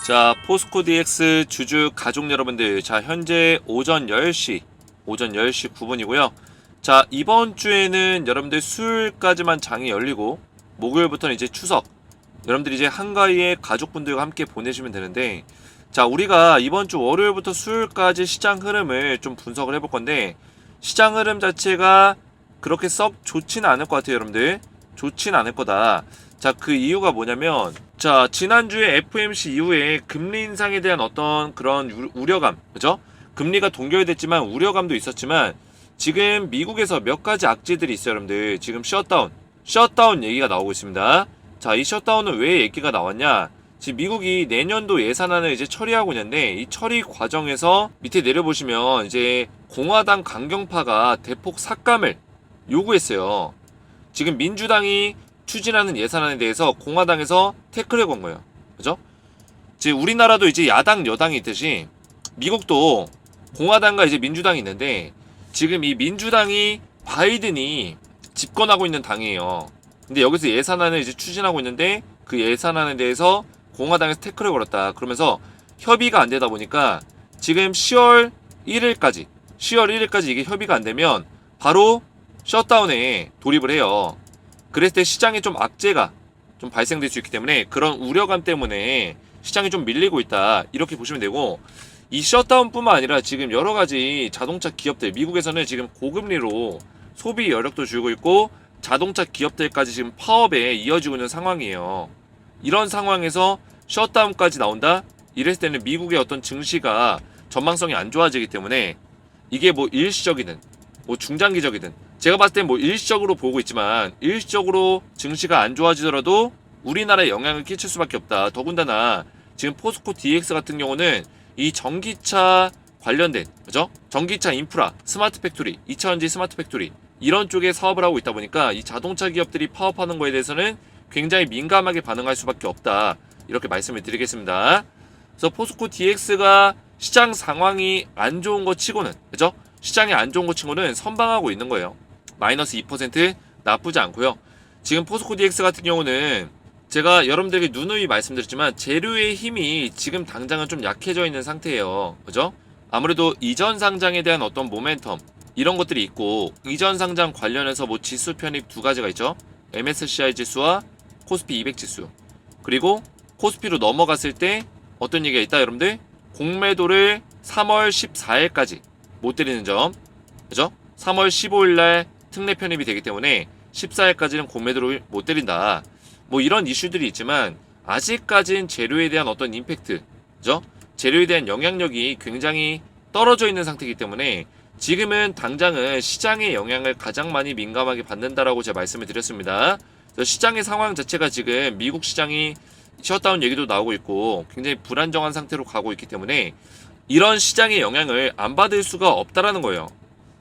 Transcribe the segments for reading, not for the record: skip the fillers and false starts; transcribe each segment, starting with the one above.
자, 포스코 DX 주주 가족 여러분들, 자 현재 오전 10시 9분이고요. 자, 이번 주에는 여러분들 수요일까지만 장이 열리고 목요일부터는 이제 추석, 여러분들 이제 한가위에 가족분들과 함께 보내시면 되는데, 자 우리가 이번 주 월요일부터 수요일까지 시장 흐름을 좀 분석을 해볼 건데, 시장 흐름 자체가 그렇게 썩 좋지는 않을 것 같아요. 여러분들 좋지는 않을 거다. 자, 그 이유가 뭐냐면, 자 지난주에 FOMC 이후에 금리 인상에 대한 어떤 그런 우려감, 그죠? 금리가 동결됐지만 우려감도 있었지만, 지금 미국에서 몇 가지 악재들이 있어요. 여러분들 지금 셧다운 얘기가 나오고 있습니다. 자, 이 셧다운은 왜 얘기가 나왔냐? 지금 미국이 내년도 예산안을 이제 처리하고 있는데, 이 처리 과정에서 밑에 내려보시면 이제 공화당 강경파가 대폭 삭감을 요구했어요. 지금 민주당이 추진하는 예산안에 대해서 공화당에서 태클을 건 거예요. 그죠? 지금 우리나라도 이제 야당 여당이 있듯이 미국도 공화당과 이제 민주당이 있는데, 지금 이 민주당이 바이든이 집권하고 있는 당이에요. 근데 여기서 예산안을 이제 추진하고 있는데, 그 예산안에 대해서 공화당에서 태클을 걸었다. 그러면서 협의가 안 되다 보니까 지금 10월 1일까지 이게 협의가 안 되면 바로 셧다운에 돌입을 해요. 그랬을 때 시장에 좀 악재가 좀 발생될 수 있기 때문에, 그런 우려감 때문에 시장이 좀 밀리고 있다, 이렇게 보시면 되고, 이 셧다운뿐만 아니라 지금 여러 가지 자동차 기업들, 미국에서는 지금 고금리로 소비 여력도 줄고 있고 자동차 기업들까지 지금 파업에 이어지고 있는 상황이에요. 이런 상황에서 셧다운까지 나온다? 이랬을 때는 미국의 어떤 증시가 전망성이 안 좋아지기 때문에, 이게 뭐 일시적이든 뭐 중장기적이든, 제가 봤을 땐 뭐 일시적으로 보고 있지만, 일시적으로 증시가 안 좋아지더라도 우리나라에 영향을 끼칠 수밖에 없다. 더군다나 지금 포스코 DX 같은 경우는 이 전기차 관련된, 그죠? 전기차 인프라, 스마트 팩토리, 2차전지 스마트 팩토리, 이런 쪽에 사업을 하고 있다 보니까 이 자동차 기업들이 파업하는 거에 대해서는 굉장히 민감하게 반응할 수밖에 없다, 이렇게 말씀을 드리겠습니다. 그래서 포스코 DX가 시장 상황이 안 좋은 거 치고는, 그죠? 시장이 안 좋은 거 치고는 선방하고 있는 거예요. 마이너스 2% 나쁘지 않고요. 지금 포스코 DX 같은 경우는 제가 여러분들에게 누누이 말씀드렸지만, 재료의 힘이 지금 당장은 좀 약해져 있는 상태예요. 그죠? 아무래도 이전 상장에 대한 어떤 모멘텀, 이런 것들이 있고, 이전 상장 관련해서 뭐 지수 편입 두 가지가 있죠. MSCI 지수와 코스피 200 지수. 그리고 코스피로 넘어갔을 때 어떤 얘기가 있다, 여러분들? 공매도를 3월 14일까지 못 때리는 점. 그죠? 3월 15일날 특례 편입이 되기 때문에 14일까지는 공매도를 못 때린다. 뭐 이런 이슈들이 있지만, 아직까진 재료에 대한 어떤 임팩트, 그죠? 재료에 대한 영향력이 굉장히 떨어져 있는 상태이기 때문에 지금은 당장은 시장의 영향을 가장 많이 민감하게 받는다라고 제가 말씀을 드렸습니다. 그래서 시장의 상황 자체가 지금 미국 시장이 셧다운 얘기도 나오고 있고 굉장히 불안정한 상태로 가고 있기 때문에 이런 시장의 영향을 안 받을 수가 없다라는 거예요.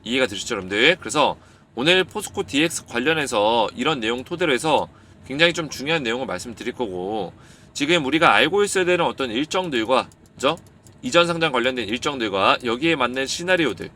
이해가 되시죠, 여러분들? 그래서 오늘 포스코 DX 관련해서 이런 내용 토대로 해서 굉장히 좀 중요한 내용을 말씀드릴 거고, 지금 우리가 알고 있어야 되는 어떤 일정들과, 그죠? 이전 상장 관련된 일정들과 여기에 맞는 시나리오들,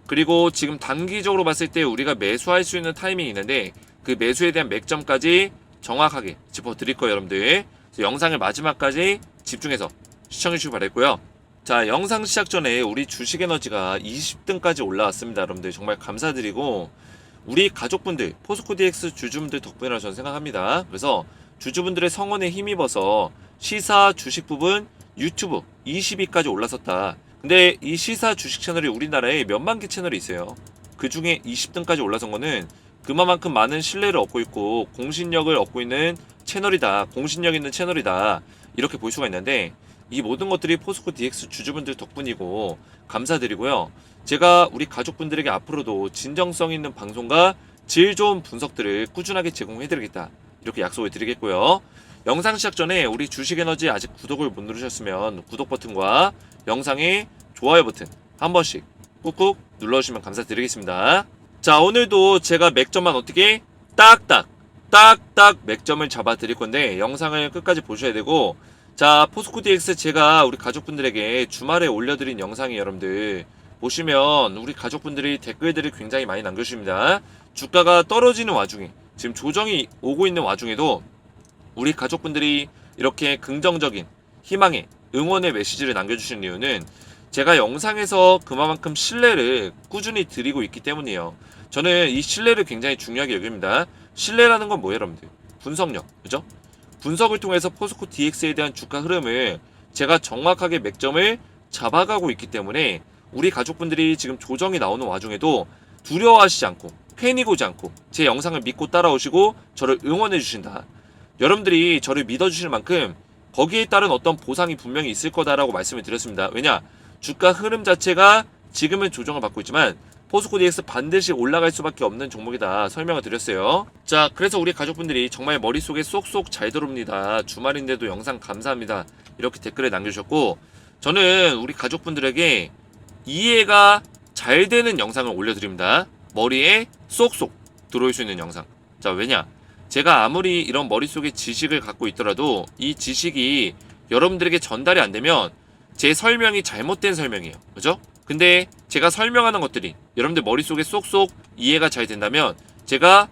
그리고 지금 단기적으로 봤을 때 우리가 매수할 수 있는 타이밍이 있는데, 그 매수에 대한 맥점까지 정확하게 짚어드릴 거예요, 여러분들. 영상을 마지막까지 집중해서 시청해주시기 바랬고요. 자, 영상 시작 전에 우리 주식에너지가 20등까지 올라왔습니다. 여러분들 정말 감사드리고, 우리 가족분들, 포스코 DX 주주분들 덕분이라고 저는 생각합니다. 그래서 주주분들의 성원에 힘입어서 시사 주식 부분 유튜브 20위까지 올라섰다. 근데 이 시사 주식 채널이 우리나라에 몇만 개 채널이 있어요. 그 중에 20등까지 올라선 거는 그만큼 많은 신뢰를 얻고 있고 공신력을 얻고 있는 채널이다, 공신력 있는 채널이다, 이렇게 볼 수가 있는데, 이 모든 것들이 포스코 DX 주주분들 덕분이고 감사드리고요. 제가 우리 가족분들에게 앞으로도 진정성 있는 방송과 질 좋은 분석들을 꾸준하게 제공해드리겠다, 이렇게 약속을 드리겠고요. 영상 시작 전에 우리 주식에너지 아직 구독을 못 누르셨으면 구독 버튼과 영상의 좋아요 버튼 한 번씩 꾹꾹 눌러주시면 감사드리겠습니다. 자, 오늘도 제가 맥점만 어떻게 딱딱 맥점을 잡아 드릴 건데 영상을 끝까지 보셔야 되고, 자, 포스코 DX 제가 우리 가족분들에게 주말에 올려드린 영상이, 여러분들 보시면 우리 가족분들이 댓글들을 굉장히 많이 남겨주십니다. 주가가 떨어지는 와중에, 지금 조정이 오고 있는 와중에도 우리 가족분들이 이렇게 긍정적인 희망의 응원의 메시지를 남겨주시는 이유는 제가 영상에서 그만큼 신뢰를 꾸준히 드리고 있기 때문이에요. 저는 이 신뢰를 굉장히 중요하게 여깁니다. 신뢰라는 건 뭐예요, 여러분들? 분석력, 그죠? 분석을 통해서 포스코 DX에 대한 주가 흐름을 제가 정확하게 맥점을 잡아가고 있기 때문에 우리 가족분들이 지금 조정이 나오는 와중에도 두려워하시지 않고 패닉 오지 않고 제 영상을 믿고 따라오시고 저를 응원해 주신다. 여러분들이 저를 믿어주실 만큼 거기에 따른 어떤 보상이 분명히 있을 거다라고 말씀을 드렸습니다. 왜냐? 주가 흐름 자체가 지금은 조정을 받고 있지만 포스코 DX 반드시 올라갈 수밖에 없는 종목이다 설명을 드렸어요. 자, 그래서 우리 가족분들이 정말 머릿속에 쏙쏙 잘 들어옵니다. 주말인데도 영상 감사합니다. 이렇게 댓글에 남겨주셨고, 저는 우리 가족분들에게 이해가 잘 되는 영상을 올려드립니다. 머리에 쏙쏙 들어올 수 있는 영상. 자, 왜냐? 제가 아무리 이런 머릿속에 지식을 갖고 있더라도 이 지식이 여러분들에게 전달이 안 되면 제 설명이 잘못된 설명이에요. 그죠? 근데 제가 설명하는 것들이 여러분들 머릿속에 쏙쏙 이해가 잘 된다면 제가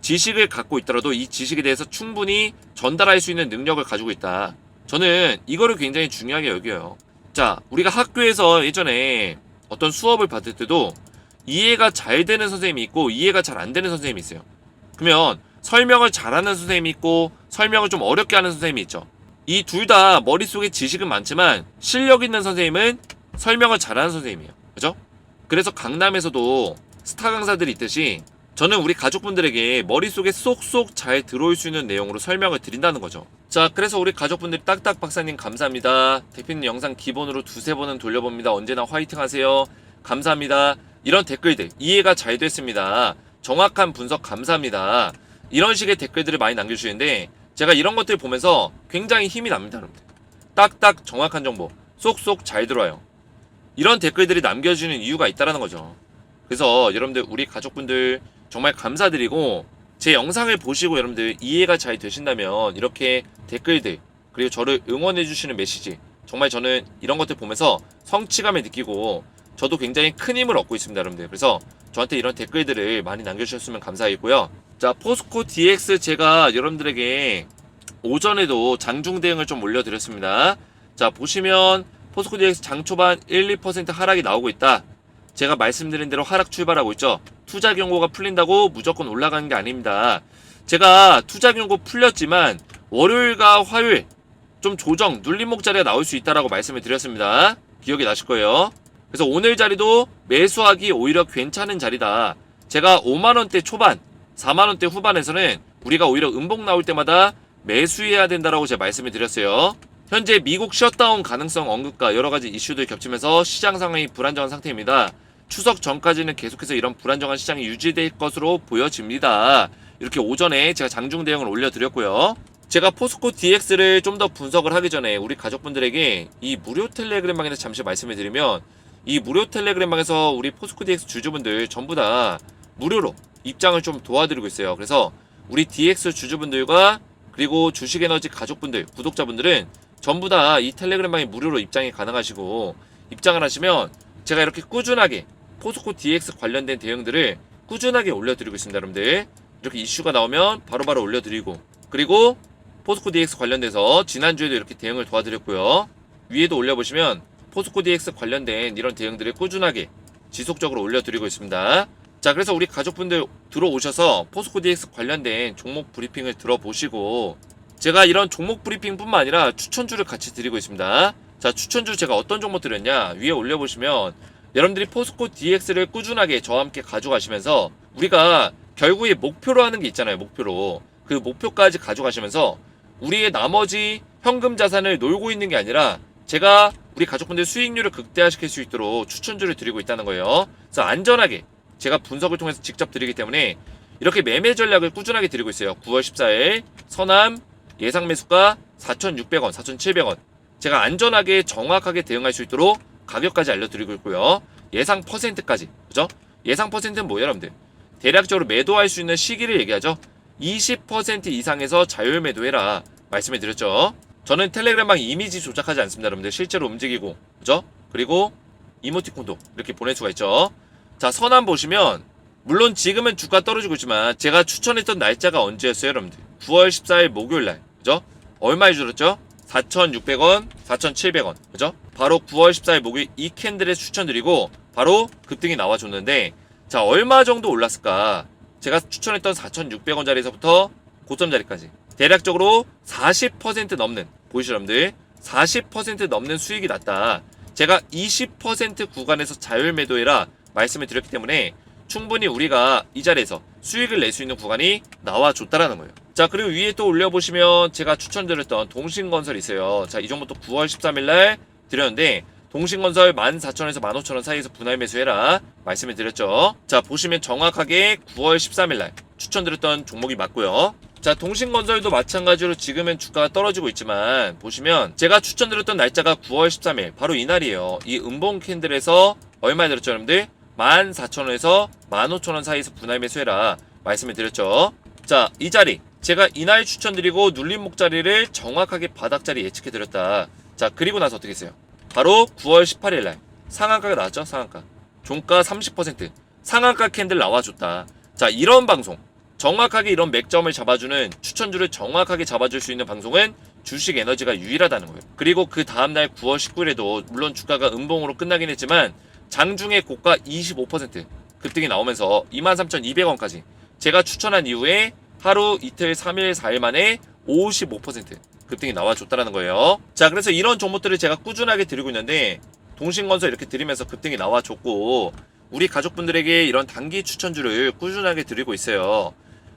지식을 갖고 있더라도 이 지식에 대해서 충분히 전달할 수 있는 능력을 가지고 있다. 저는 이거를 굉장히 중요하게 여겨요. 자, 우리가 학교에서 예전에 어떤 수업을 받을 때도 이해가 잘 되는 선생님이 있고 이해가 잘 안 되는 선생님이 있어요. 그러면 설명을 잘하는 선생님이 있고 설명을 좀 어렵게 하는 선생님이 있죠. 이 둘 다 머릿속에 지식은 많지만 실력 있는 선생님은 설명을 잘하는 선생님이에요. 그죠? 그래서 강남에서도 스타 강사들이 있듯이 저는 우리 가족분들에게 머릿속에 쏙쏙 잘 들어올 수 있는 내용으로 설명을 드린다는 거죠. 자, 그래서 우리 가족분들이 딱딱 박사님 감사합니다. 대표님 영상 기본으로 두세 번은 돌려봅니다. 언제나 화이팅 하세요. 감사합니다. 이런 댓글들 이해가 잘 됐습니다. 정확한 분석 감사합니다. 이런 식의 댓글들을 많이 남겨주시는데 제가 이런 것들 보면서 굉장히 힘이 납니다. 여러분들. 딱딱 정확한 정보 쏙쏙 잘 들어요. 이런 댓글들이 남겨주는 이유가 있다는 거죠. 그래서 여러분들 우리 가족분들 정말 감사드리고 제 영상을 보시고 여러분들 이해가 잘 되신다면 이렇게 댓글들 그리고 저를 응원해 주시는 메시지 정말 저는 이런 것들 보면서 성취감을 느끼고 저도 굉장히 큰 힘을 얻고 있습니다. 여러분들. 그래서 저한테 이런 댓글들을 많이 남겨주셨으면 감사하겠고요. 자, 포스코 DX 제가 여러분들에게 오전에도 장중 대응을 좀 올려드렸습니다. 자, 보시면 포스코 DX 장 초반 1, 2% 하락이 나오고 있다. 제가 말씀드린 대로 하락 출발하고 있죠. 투자 경고가 풀린다고 무조건 올라가는 게 아닙니다. 제가 투자 경고 풀렸지만 월요일과 화요일 좀 조정 눌림목 자리가 나올 수 있다라고 말씀을 드렸습니다. 기억이 나실 거예요. 그래서 오늘 자리도 매수하기 오히려 괜찮은 자리다. 제가 5만원대 초반 4만원대 후반에서는 우리가 오히려 음봉 나올 때마다 매수해야 된다라고 제가 말씀을 드렸어요. 현재 미국 셧다운 가능성 언급과 여러가지 이슈들 겹치면서 시장 상황이 불안정한 상태입니다. 추석 전까지는 계속해서 이런 불안정한 시장이 유지될 것으로 보여집니다. 이렇게 오전에 제가 장중 대응을 올려드렸고요. 제가 포스코 DX를 좀 더 분석을 하기 전에 우리 가족분들에게 이 무료 텔레그램방에서 잠시 말씀을 드리면 이 무료 텔레그램방에서 우리 포스코 DX 주주분들 전부 다 무료로 입장을 좀 도와드리고 있어요. 그래서 우리 DX 주주분들과 그리고 주식에너지 가족분들, 구독자분들은 전부 다 이 텔레그램방에 무료로 입장이 가능하시고 입장을 하시면 제가 이렇게 꾸준하게 포스코 DX 관련된 대응들을 꾸준하게 올려드리고 있습니다. 여러분들 이렇게 이슈가 나오면 바로바로 올려드리고 그리고 포스코 DX 관련돼서 지난주에도 이렇게 대응을 도와드렸고요. 위에도 올려보시면 포스코 DX 관련된 이런 대응들을 꾸준하게 지속적으로 올려드리고 있습니다. 자, 그래서 우리 가족분들 들어오셔서 포스코 DX 관련된 종목 브리핑을 들어보시고 제가 이런 종목 브리핑 뿐만 아니라 추천주를 같이 드리고 있습니다. 자, 추천주 제가 어떤 종목 드렸냐 위에 올려보시면 여러분들이 포스코 DX를 꾸준하게 저와 함께 가져가시면서 우리가 결국에 목표로 하는 게 있잖아요. 목표로 그 목표까지 가져가시면서 우리의 나머지 현금 자산을 놀고 있는 게 아니라 제가 우리 가족분들 수익률을 극대화시킬 수 있도록 추천주를 드리고 있다는 거예요. 그래서 안전하게 제가 분석을 통해서 직접 드리기 때문에 이렇게 매매 전략을 꾸준하게 드리고 있어요. 9월 14일 서남 예상 매수가 4,600원, 4,700원 제가 안전하게 정확하게 대응할 수 있도록 가격까지 알려드리고 있고요. 예상 퍼센트까지 그죠? 예상 퍼센트는 뭐예요 여러분들? 대략적으로 매도할 수 있는 시기를 얘기하죠. 20% 이상에서 자율 매도해라 말씀해 드렸죠. 저는 텔레그램방 이미지 조작하지 않습니다. 여러분들 실제로 움직이고 그죠? 그리고 이모티콘도 이렇게 보낼 수가 있죠. 자, 선안 보시면 물론 지금은 주가 떨어지고 있지만 제가 추천했던 날짜가 언제였어요 여러분들? 9월 14일 목요일날 그죠? 얼마에 줄었죠? 4,600원, 4,700원. 그죠? 바로 9월 14일 목요일 이 캔들에 추천드리고 바로 급등이 나와줬는데 자, 얼마 정도 올랐을까? 제가 추천했던 4,600원짜리에서부터 고점 자리까지 대략적으로 40% 넘는, 보이시죠 여러분들? 40% 넘는 수익이 났다. 제가 20% 구간에서 자율 매도해라 말씀을 드렸기 때문에 충분히 우리가 이 자리에서 수익을 낼 수 있는 구간이 나와줬다라는 거예요. 자, 그리고 위에 또 올려보시면 제가 추천드렸던 동신건설이 있어요. 자, 이 종목도 9월 13일날 드렸는데 동신건설 14,000원에서 15,000원 사이에서 분할 매수해라 말씀을 드렸죠. 자, 보시면 정확하게 9월 13일날 추천드렸던 종목이 맞고요. 자, 동신건설도 마찬가지로 지금은 주가가 떨어지고 있지만 보시면 제가 추천드렸던 날짜가 9월 13일 바로 이날이에요. 이 음봉 캔들에서 얼마에 들었죠 여러분들? 14,000원에서 15,000원 사이에서 분할 매수해라 말씀을 드렸죠. 자, 이 자리 제가 이날 추천드리고 눌림목 자리를 정확하게 바닥자리 예측해 드렸다. 자, 그리고 나서 어떻게 했어요? 바로 9월 18일날 상한가가 나왔죠. 상한가 종가 30% 상한가 캔들 나와줬다. 자, 이런 방송 정확하게 이런 맥점을 잡아주는 추천주를 정확하게 잡아줄 수 있는 방송은 주식에너지가 유일하다는 거예요. 그리고 그 다음날 9월 19일에도 물론 주가가 음봉으로 끝나긴 했지만 장중에 고가 25% 급등이 나오면서 23,200원까지 제가 추천한 이후에 하루, 이틀, 3일, 4일 만에 55% 급등이 나와줬다는 거예요. 자, 그래서 이런 종목들을 제가 꾸준하게 드리고 있는데 동신건설 이렇게 드리면서 급등이 나와줬고 우리 가족분들에게 이런 단기 추천주를 꾸준하게 드리고 있어요.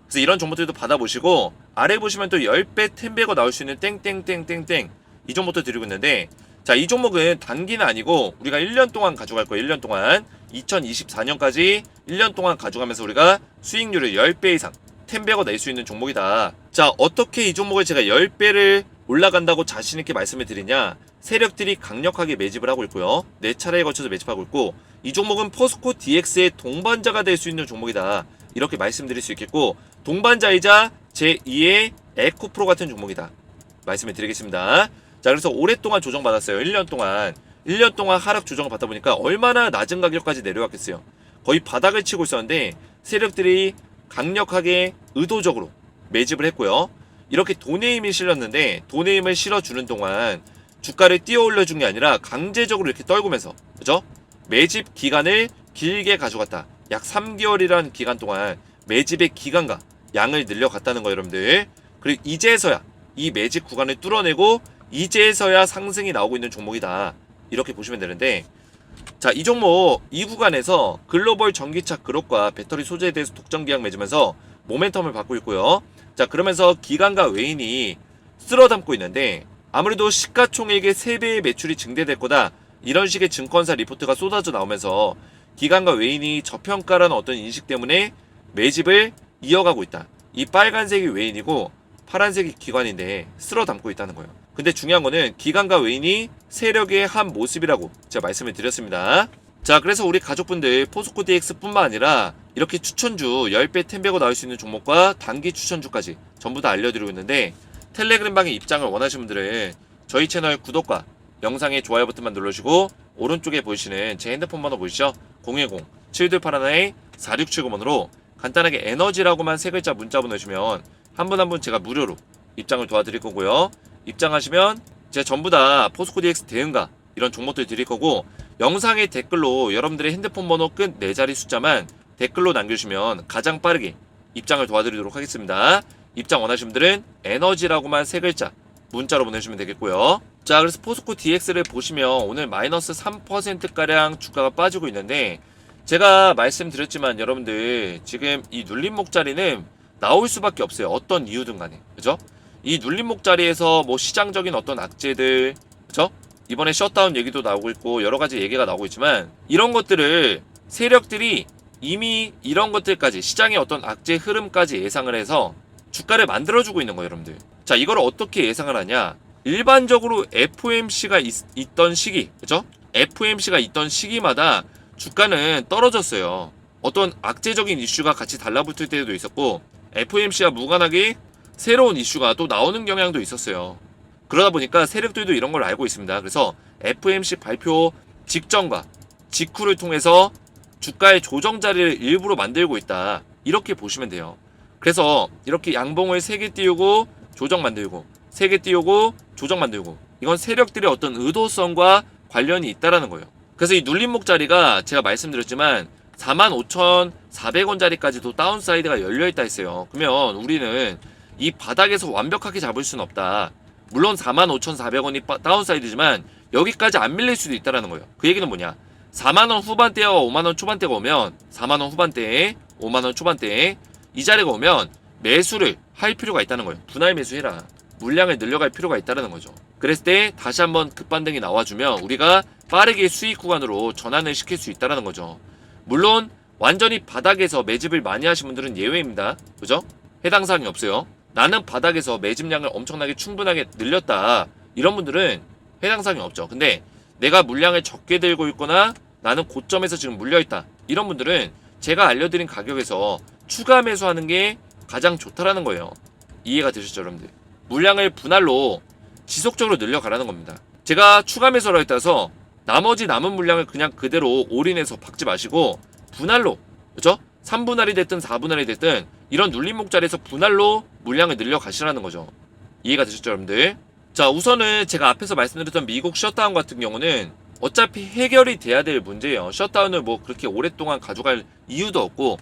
그래서 이런 종목들도 받아보시고 아래 보시면 또 10배, 10배가 나올 수 있는 땡땡땡땡땡 이 종목도 드리고 있는데 자, 이 종목은 단기는 아니고 우리가 1년 동안 가져갈 거예요. 1년 동안 2024년까지 1년 동안 가져가면서 우리가 수익률을 10배 이상 10배가 낼 수 있는 종목이다. 자, 어떻게 이 종목을 제가 10배를 올라간다고 자신있게 말씀을 드리냐. 세력들이 강력하게 매집을 하고 있고요. 4차례에 걸쳐서 매집하고 있고 이 종목은 포스코 DX의 동반자가 될 수 있는 종목이다. 이렇게 말씀드릴 수 있겠고 동반자이자 제2의 에코프로 같은 종목이다. 말씀을 드리겠습니다. 자, 그래서 오랫동안 조정받았어요. 1년 동안 하락 조정을 받다 보니까 얼마나 낮은 가격까지 내려왔겠어요. 거의 바닥을 치고 있었는데 세력들이 강력하게 의도적으로 매집을 했고요. 이렇게 돈의 힘이 실렸는데 돈의 힘을 실어주는 동안 주가를 띄어 올려준 게 아니라 강제적으로 이렇게 떨구면서 그죠? 매집 기간을 길게 가져갔다. 약 3개월이라는 기간 동안 매집의 기간과 양을 늘려갔다는 거예요 여러분들. 그리고 이제서야 이 매집 구간을 뚫어내고 이제서야 상승이 나오고 있는 종목이다. 이렇게 보시면 되는데 자, 이 종목 이 구간에서 글로벌 전기차 그룹과 배터리 소재에 대해서 독점 계약 맺으면서 모멘텀을 받고 있고요. 자, 그러면서 기관과 외인이 쓸어담고 있는데 아무래도 시가총액의 3배의 매출이 증대될 거다. 이런 식의 증권사 리포트가 쏟아져 나오면서 기관과 외인이 저평가라는 어떤 인식 때문에 매집을 이어가고 있다. 이 빨간색이 외인이고 파란색이 기관인데 쓸어담고 있다는 거예요. 근데 중요한 거는 기관과 외인이 세력의 한 모습이라고 제가 말씀을 드렸습니다. 자, 그래서 우리 가족분들 포스코 DX 뿐만 아니라 이렇게 추천주 10배 10배가 나올 수 있는 종목과 단기 추천주까지 전부 다 알려드리고 있는데 텔레그램 방에 입장을 원하시는 분들은 저희 채널 구독과 영상의 좋아요 버튼만 눌러주시고 오른쪽에 보이시는 제 핸드폰 번호 보이시죠? 010-7281-4679번으로 간단하게 에너지라고만 3글자 문자 보내주시면 한 분 한 분 제가 무료로 입장을 도와드릴 거고요. 입장하시면 제가 전부 다 포스코 DX 대응가 이런 종목들 드릴 거고 영상의 댓글로 여러분들의 핸드폰 번호 끝 4자리 숫자만 댓글로 남겨주시면 가장 빠르게 입장을 도와드리도록 하겠습니다. 입장 원하시는 분들은 에너지라고만 3글자 문자로 보내주시면 되겠고요. 자, 그래서 포스코 DX를 보시면 오늘 마이너스 3%가량 주가가 빠지고 있는데 제가 말씀드렸지만 여러분들 지금 이 눌림목 자리는 나올 수밖에 없어요. 어떤 이유든 간에. 그죠? 이 눌림목 자리에서 뭐 시장적인 어떤 악재들, 그죠? 이번에 셧다운 얘기도 나오고 있고 여러 가지 얘기가 나오고 있지만 이런 것들을 세력들이 이미 이런 것들까지 시장의 어떤 악재 흐름까지 예상을 해서 주가를 만들어주고 있는 거예요, 여러분들. 자, 이걸 어떻게 예상을 하냐? 일반적으로 FOMC가 있던 시기, 그죠? FOMC가 있던 시기마다 주가는 떨어졌어요. 어떤 악재적인 이슈가 같이 달라붙을 때도 있었고 FOMC와 무관하게 새로운 이슈가 또 나오는 경향도 있었어요. 그러다 보니까 세력들도 이런 걸 알고 있습니다. 그래서 FOMC 발표 직전과 직후를 통해서 주가의 조정 자리를 일부러 만들고 있다. 이렇게 보시면 돼요. 그래서 이렇게 양봉을 3개 띄우고 조정 만들고 3개 띄우고 조정 만들고, 이건 세력들의 어떤 의도성과 관련이 있다라는 거예요. 그래서 이 눌림목 자리가 제가 말씀드렸지만 45,400원짜리까지도 다운사이드가 열려있다 했어요. 그러면 우리는 이 바닥에서 완벽하게 잡을 수는 없다. 물론 45,400원이 다운사이드지만 여기까지 안 밀릴 수도 있다라는 거예요. 그 얘기는 뭐냐, 4만원 후반대와 5만원 초반대가 오면, 4만원 후반대에 5만원 초반대에 이 자리가 오면 매수를 할 필요가 있다는 거예요. 분할 매수해라. 물량을 늘려갈 필요가 있다는 거죠. 그랬을 때 다시 한번 급반등이 나와주면 우리가 빠르게 수익 구간으로 전환을 시킬 수 있다는 거죠. 물론 완전히 바닥에서 매집을 많이 하신 분들은 예외입니다. 그죠? 해당 사항이 없어요. 나는 바닥에서 매집량을 엄청나게 충분하게 늘렸다, 이런 분들은 해당 사항이 없죠. 근데 내가 물량을 적게 들고 있거나 나는 고점에서 지금 물려있다, 이런 분들은 제가 알려드린 가격에서 추가 매수하는 게 가장 좋다라는 거예요. 이해가 되셨죠, 여러분들? 물량을 분할로 지속적으로 늘려가라는 겁니다. 제가 추가 매수를 했다 해서 나머지 남은 물량을 그냥 그대로 올인해서 박지 마시고 분할로, 그죠? 3분할이 됐든 4분할이 됐든 이런 눌림목 자리에서 분할로 물량을 늘려가시라는 거죠. 이해가 되셨죠, 여러분들? 자, 우선은 제가 앞에서 말씀드렸던 미국 셧다운 같은 경우는 어차피 해결이 돼야 될 문제예요. 셧다운을 뭐 그렇게 오랫동안 가져갈 이유도 없고,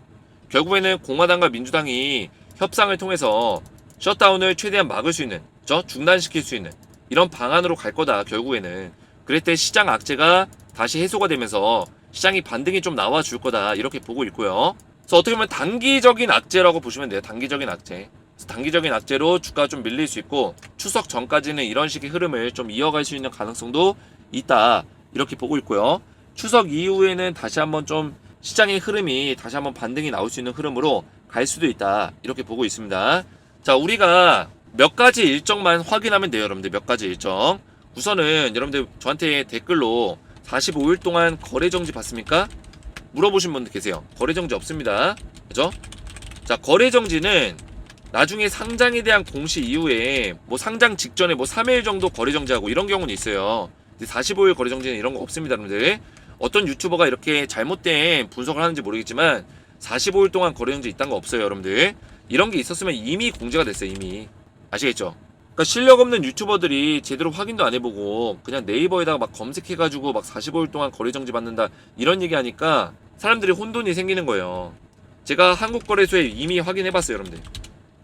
결국에는 공화당과 민주당이 협상을 통해서 셧다운을 최대한 막을 수 있는, 중단시킬 수 있는 이런 방안으로 갈 거다, 결국에는. 그럴 때 시장 악재가 다시 해소가 되면서 시장이 반등이 좀 나와줄 거다, 이렇게 보고 있고요. 그래서 어떻게 보면 단기적인 악재라고 보시면 돼요. 단기적인 악재. 단기적인 악재로 주가가 좀 밀릴 수 있고, 추석 전까지는 이런 식의 흐름을 좀 이어갈 수 있는 가능성도 있다, 이렇게 보고 있고요. 추석 이후에는 다시 한번 좀 시장의 흐름이 다시 한번 반등이 나올 수 있는 흐름으로 갈 수도 있다, 이렇게 보고 있습니다. 자, 우리가 몇 가지 일정만 확인하면 돼요, 여러분들. 몇 가지 일정. 우선은 여러분들 저한테 댓글로 45일 동안 거래정지 봤습니까? 물어보신 분들 계세요. 거래정지 없습니다. 그죠? 자, 거래정지는 나중에 상장에 대한 공시 이후에 뭐 상장 직전에 뭐 3일 정도 거래정지하고 이런 경우는 있어요. 45일 거래정지는 이런 거 없습니다, 여러분들. 어떤 유튜버가 이렇게 잘못된 분석을 하는지 모르겠지만 45일 동안 거래정지 있다는 거 없어요, 여러분들. 이런 게 있었으면 이미 공지가 됐어요, 이미. 아시겠죠? 그러니까 실력 없는 유튜버들이 제대로 확인도 안 해보고 그냥 네이버에다가 막 검색해가지고 막 45일 동안 거래정지 받는다, 이런 얘기 하니까 사람들이 혼돈이 생기는 거예요. 제가 한국거래소에 이미 확인해봤어요, 여러분들.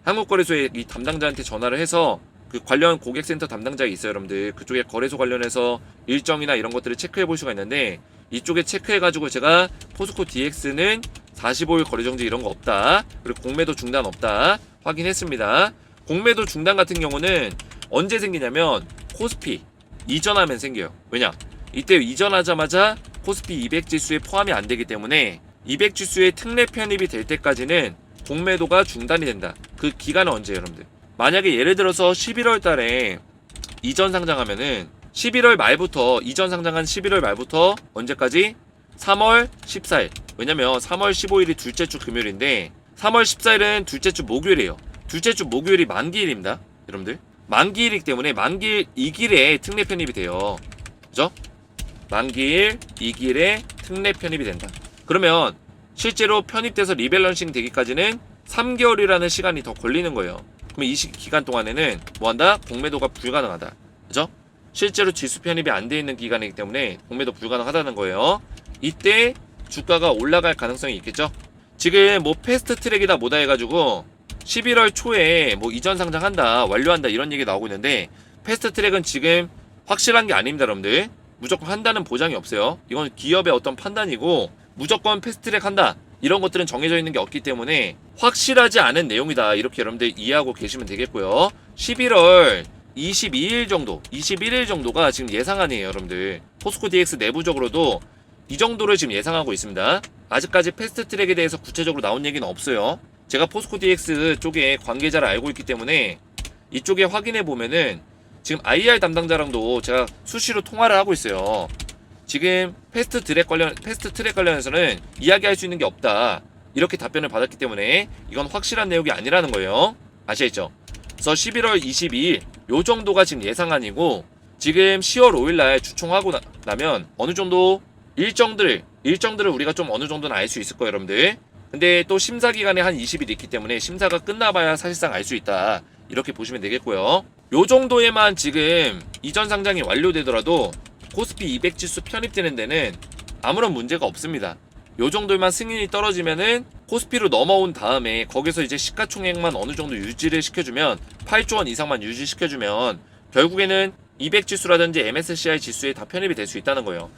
한국거래소에 이 담당자한테 전화를 해서 그 관련 고객센터 담당자가 있어요, 여러분들. 그쪽에 거래소 관련해서 일정이나 이런 것들을 체크해 볼 수가 있는데, 이쪽에 체크해가지고 제가 포스코 DX는 45일 거래정지 이런 거 없다, 그리고 공매도 중단 없다 확인했습니다. 공매도 중단 같은 경우는 언제 생기냐면 코스피 이전하면 생겨요. 왜냐? 이때 이전하자마자 코스피 200 지수에 포함이 안 되기 때문에 200 지수에 특례 편입이 될 때까지는 공매도가 중단이 된다. 그 기간은 언제예요, 여러분들? 만약에 예를 들어서 11월 달에 이전 상장하면은 11월 말부터, 이전 상장한 11월 말부터 언제까지? 3월 14일. 왜냐면 3월 15일이 둘째 주 금요일인데 3월 14일은 둘째 주 목요일이에요. 둘째 주 목요일이 만기일입니다, 여러분들. 만기일이기 때문에 만기일 2길에 특례 편입이 돼요. 그죠? 만기일 2길에 특례 편입이 된다. 그러면 실제로 편입돼서 리밸런싱 되기까지는 3개월이라는 시간이 더 걸리는 거예요. 그럼 이 기간 동안에는 뭐한다? 공매도가 불가능하다. 그죠? 실제로 지수 편입이 안 돼 있는 기간이기 때문에 공매도 불가능하다는 거예요. 이때 주가가 올라갈 가능성이 있겠죠? 지금 뭐 패스트 트랙이다 뭐다 해가지고 11월 초에 뭐 이전 상장한다, 완료한다, 이런 얘기 나오고 있는데, 패스트 트랙은 지금 확실한 게 아닙니다, 여러분들. 무조건 한다는 보장이 없어요. 이건 기업의 어떤 판단이고, 무조건 패스트 트랙 한다, 이런 것들은 정해져 있는 게 없기 때문에 확실하지 않은 내용이다, 이렇게 여러분들 이해하고 계시면 되겠고요. 11월 22일 정도, 21일 정도가 지금 예상안이에요, 여러분들. 포스코 DX 내부적으로도 이 정도를 지금 예상하고 있습니다. 아직까지 패스트 트랙에 대해서 구체적으로 나온 얘기는 없어요. 제가 포스코 DX 쪽에 관계자를 알고 있기 때문에 이쪽에 확인해 보면은 지금 IR 담당자랑도 제가 수시로 통화를 하고 있어요. 지금 패스트 트랙 관련해서는 이야기할 수 있는 게 없다, 이렇게 답변을 받았기 때문에 이건 확실한 내용이 아니라는 거예요. 아시겠죠? 그래서 11월 22일 요 정도가 지금 예상안이고, 지금 10월 5일날 주총하고 나면 어느 정도 일정들을 우리가 좀 어느 정도는 알 수 있을 거예요, 여러분들. 근데 또 심사 기간에 한 20일 있기 때문에 심사가 끝나봐야 사실상 알 수 있다, 이렇게 보시면 되겠고요. 요 정도에만 지금 이전 상장이 완료되더라도 코스피 200 지수 편입되는 데는 아무런 문제가 없습니다. 요 정도만 승인이 떨어지면은 코스피로 넘어온 다음에 거기서 이제 시가총액만 어느 정도 유지를 시켜주면 8조 원 이상만 유지시켜주면 결국에는 200 지수라든지 MSCI 지수에 다 편입이 될 수 있다는 거예요.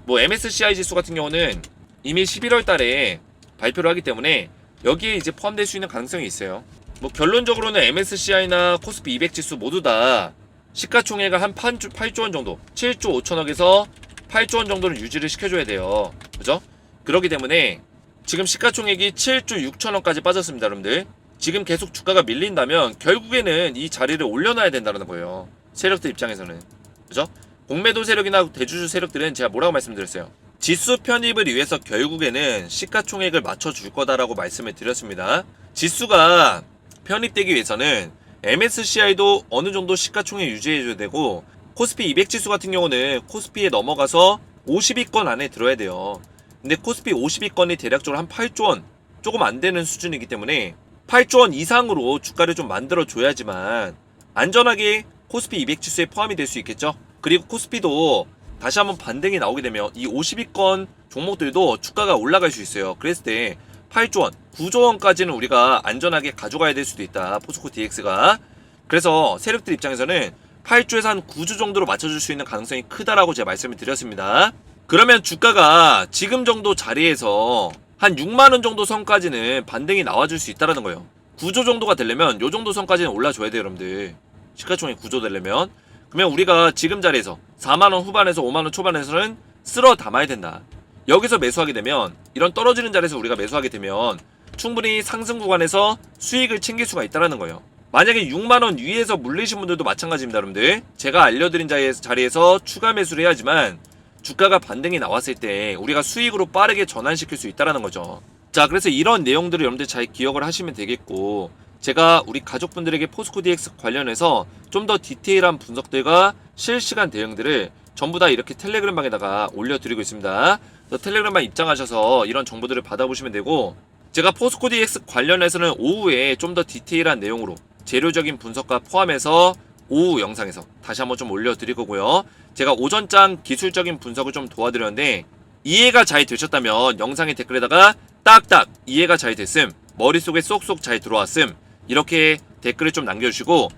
뭐 MSCI 지수 같은 경우는 이미 11월 달에 발표를 하기 때문에 여기에 이제 포함될 수 있는 가능성이 있어요. 뭐 결론적으로는 MSCI나 코스피 200 지수 모두 다 시가총액을 한 8조 원 정도, 7조 5천억에서 8조 원 정도는 유지를 시켜줘야 돼요. 그죠? 그렇기 때문에 지금 시가총액이 7조 6천억까지 빠졌습니다, 여러분들. 지금 계속 주가가 밀린다면 결국에는 이 자리를 올려놔야 된다는 거예요. 세력들 입장에서는. 그죠? 공매도 세력이나 대주주 세력들은 제가 뭐라고 말씀드렸어요? 지수 편입을 위해서 결국에는 시가총액을 맞춰줄 거다라고 말씀을 드렸습니다. 지수가 편입되기 위해서는 MSCI도 어느 정도 시가총액 유지해줘야 되고 코스피 200 지수 같은 경우는 코스피에 넘어가서 50위권 안에 들어야 돼요. 근데 코스피 50위권이 대략적으로 한 8조 원 조금 안 되는 수준이기 때문에 8조 원 이상으로 주가를 좀 만들어 줘야지만 안전하게 코스피 200 지수에 포함이 될 수 있겠죠. 그리고 코스피도 다시 한번 반등이 나오게 되면 이 50위권 종목들도 주가가 올라갈 수 있어요. 그랬을 때 8조 원, 9조 원까지는 우리가 안전하게 가져가야 될 수도 있다. 포스코 DX가. 그래서 세력들 입장에서는 8조에서 한 9조 정도로 맞춰줄 수 있는 가능성이 크다라고 제가 말씀을 드렸습니다. 그러면 주가가 지금 정도 자리에서 한 6만원 정도 선까지는 반등이 나와줄 수 있다는 거예요. 9조 정도가 되려면 요 정도 선까지는 올라줘야 돼요, 여러분들. 시가총액 9조 되려면. 그러면 우리가 지금 자리에서 4만원 후반에서 5만원 초반에서는 쓸어 담아야 된다. 여기서 매수하게 되면 이런 떨어지는 자리에서 우리가 매수하게 되면 충분히 상승 구간에서 수익을 챙길 수가 있다는 거예요. 만약에 6만원 위에서 물리신 분들도 마찬가지입니다, 여러분들. 제가 알려드린 자리에서 추가 매수를 해야지만 주가가 반등이 나왔을 때 우리가 수익으로 빠르게 전환시킬 수 있다는 거죠. 자, 그래서 이런 내용들을 여러분들 잘 기억을 하시면 되겠고, 제가 우리 가족분들에게 포스코 DX 관련해서 좀 더 디테일한 분석들과 실시간 대응들을 전부 다 이렇게 텔레그램 방에다가 올려드리고 있습니다. 그래서 텔레그램방 입장하셔서 이런 정보들을 받아보시면 되고, 제가 포스코 DX 관련해서는 오후에 좀 더 디테일한 내용으로 재료적인 분석과 포함해서 오후 영상에서 다시 한번 좀 올려드릴 거고요. 제가 오전장 기술적인 분석을 좀 도와드렸는데 이해가 잘 되셨다면 영상의 댓글에다가 딱딱 이해가 잘 됐음, 머릿속에 쏙쏙 잘 들어왔음, 이렇게 댓글을 좀 남겨주시고,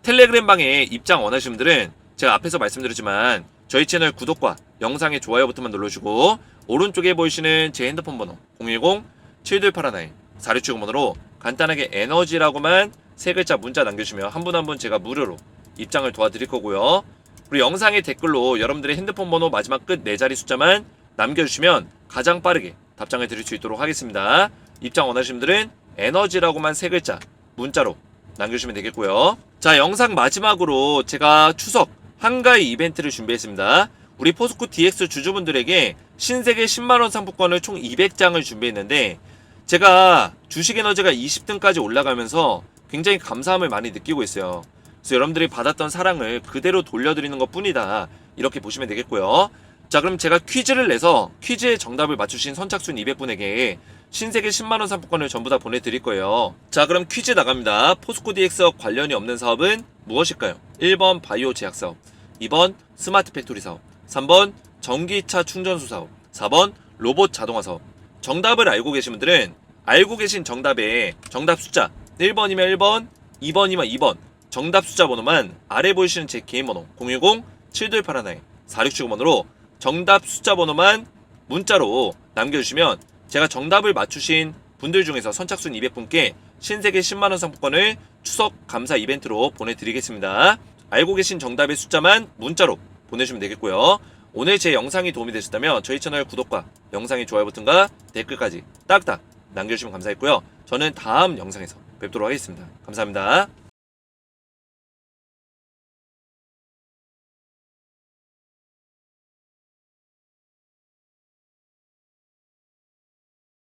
텔레그램 방에 입장 원하시는 분들은 제가 앞에서 말씀드렸지만 저희 채널 구독과 영상의 좋아요 버튼만 눌러주시고 오른쪽에 보이시는 제 핸드폰 번호 010-7281-4670번호로 간단하게 에너지라고만 세 글자 문자 남겨주시면 한 분 한 분 제가 무료로 입장을 도와드릴 거고요. 그리고 영상의 댓글로 여러분들의 핸드폰 번호 마지막 끝 4자리 숫자만 남겨주시면 가장 빠르게 답장을 드릴 수 있도록 하겠습니다. 입장 원하시는 분들은 에너지라고만 세 글자 문자로 남겨주시면 되겠고요. 자, 영상 마지막으로 제가 추석 한가위 이벤트를 준비했습니다. 우리 포스코 DX 주주분들에게 신세계 10만원 상품권을 총 200장을 준비했는데, 제가 주식에너지가 20등까지 올라가면서 굉장히 감사함을 많이 느끼고 있어요. 그래서 여러분들이 받았던 사랑을 그대로 돌려드리는 것 뿐이다, 이렇게 보시면 되겠고요. 자, 그럼 제가 퀴즈를 내서 퀴즈의 정답을 맞추신 선착순 200분에게 신세계 10만원 상품권을 전부 다 보내드릴 거예요. 자, 그럼 퀴즈 나갑니다. 포스코 DX 관련이 없는 사업은 무엇일까요? 1번 바이오 제약 사업, 2번 스마트 팩토리 사업, 3번 전기차 충전소 사업, 4번 로봇 자동화 사업. 정답을 알고 계신 분들은 알고 계신 정답에 정답 숫자 1번이면 1번, 2번이면 2번, 정답 숫자 번호만 아래 보이시는 제 개인 번호 010-7281-4670번호로 정답 숫자 번호만 문자로 남겨주시면 제가 정답을 맞추신 분들 중에서 선착순 200분께 신세계 10만원 상품권을 추석 감사 이벤트로 보내드리겠습니다. 알고 계신 정답의 숫자만 문자로 보내주시면 되겠고요. 오늘 제 영상이 도움이 되셨다면 저희 채널 구독과 영상의 좋아요 버튼과 댓글까지 딱딱 남겨주시면 감사했고요. 저는 다음 영상에서 뵙도록 하겠습니다. 감사합니다.